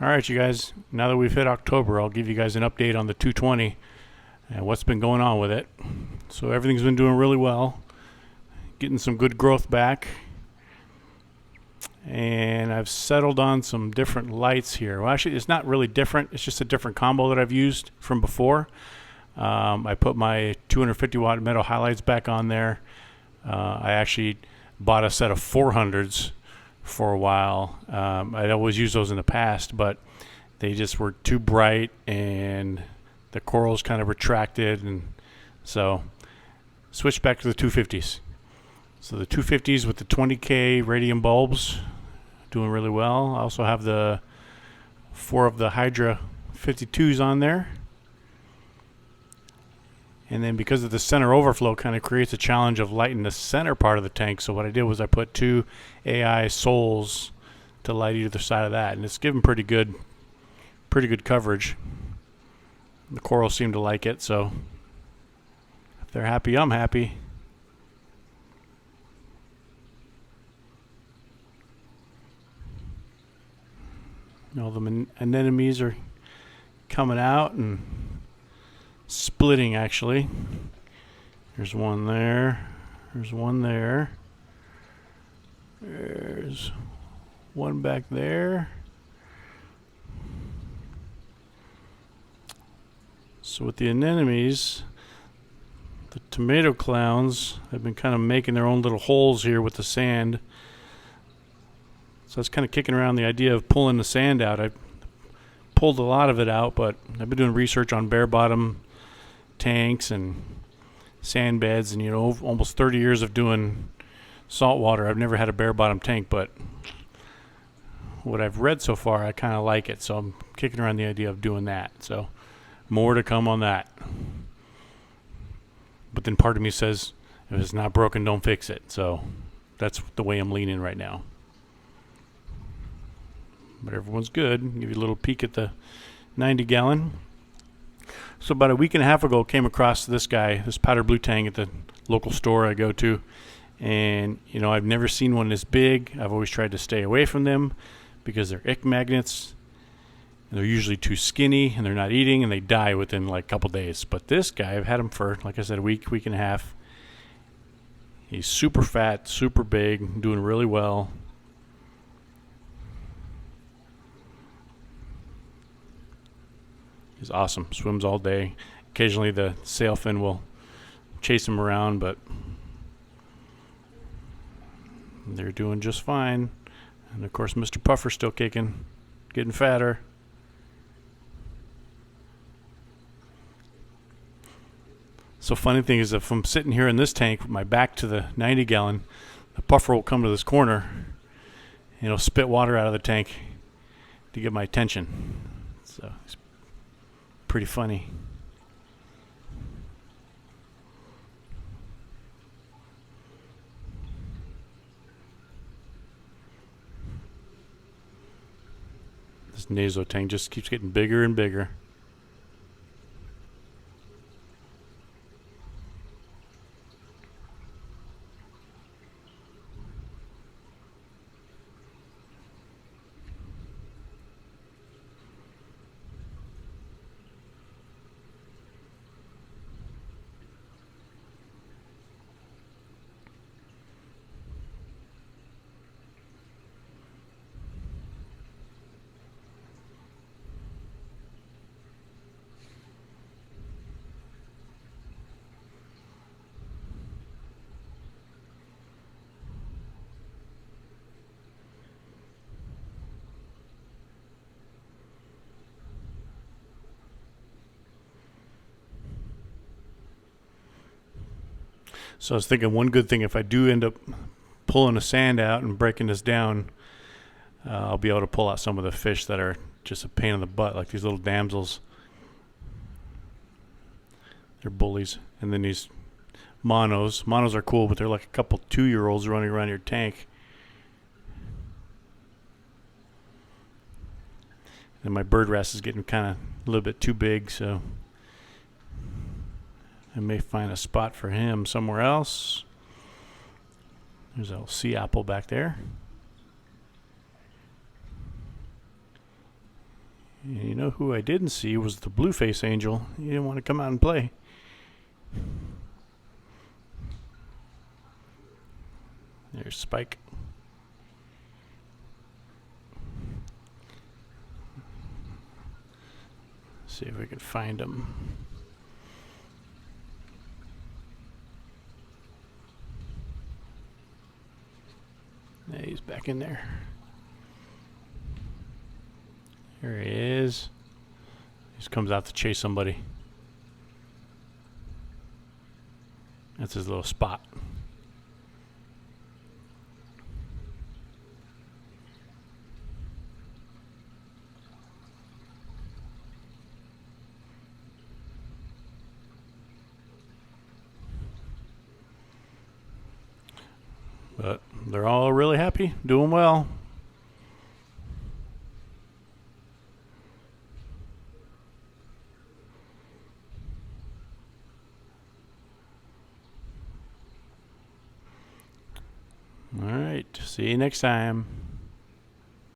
All right, you guys, now that we've hit October, I'll give you guys an update on the 220 and what's been going on with it. So everything's been doing really well, getting some good growth back. And I've settled on some different lights here. Well, actually, it's not really different. It's just a different combo that I've used from before. I put my 250 watt metal highlights back on there. I actually bought a set of 400s for a while. I'd always used those in the past, but they just were too bright and the corals kind of retracted, and so switched back to the 250s. So the 250s with the 20K radium bulbs doing really well. I also have the 4 of the Hydra 52s on there. And then because of the center overflow kind of creates a challenge of lighting the center part of the tank. So what I did was I put 2 AI souls to light either side of that. And it's given pretty good coverage. The corals seem to like it. So if they're happy, I'm happy. All the anemones are coming out and splitting, actually. There's one there. There's one there. There's one back there. So with the anemones, the tomato clowns have been kind of making their own little holes here with the sand. So I was kind of kicking around the idea of pulling the sand out. I pulled a lot of it out, but I've been doing research on bare bottom tanks and sand beds, and almost 30 years of doing saltwater. I've never had a bare bottom tank, but what I've read so far, I kind of like it. So I'm kicking around the idea of doing that. So more to come on that. But then part of me says, if it's not broken, don't fix it. So that's the way I'm leaning right now. But everyone's good. Give you a little peek at the 90 gallon. So about a week and a half ago, came across this guy, this powder blue tang at the local store I go to. And, I've never seen one this big. I've always tried to stay away from them because they're ick magnets. And they're usually too skinny, and they're not eating, and they die within like a couple days. But this guy, I've had him for, like I said, a week and a half. He's super fat, super big, doing really well. He's awesome. Swims all day. Occasionally the sailfin will chase him around, but they're doing just fine. And of course, Mr. Puffer's still kicking, getting fatter. So funny thing is, if I'm sitting here in this tank with my back to the 90 gallon, the puffer will come to this corner and he'll spit water out of the tank to get my attention. So it's pretty funny. This naso tank just keeps getting bigger and bigger. So I was thinking one good thing, if I do end up pulling the sand out and breaking this down, I'll be able to pull out some of the fish that are just a pain in the butt, like these little damsels. They're bullies. And then these monos. Monos are cool, but they're like a couple 2-year-olds running around your tank. And my bird wrasse is getting kind of a little bit too big, so I may find a spot for him somewhere else. There's a little sea apple back there. And you know who I didn't see was the blueface angel. He didn't want to come out and play. There's Spike. See if we can find him. Yeah, he's back in there. There he is. He just comes out to chase somebody. That's his little spot. But they're all really happy, doing well. All right, see you next time.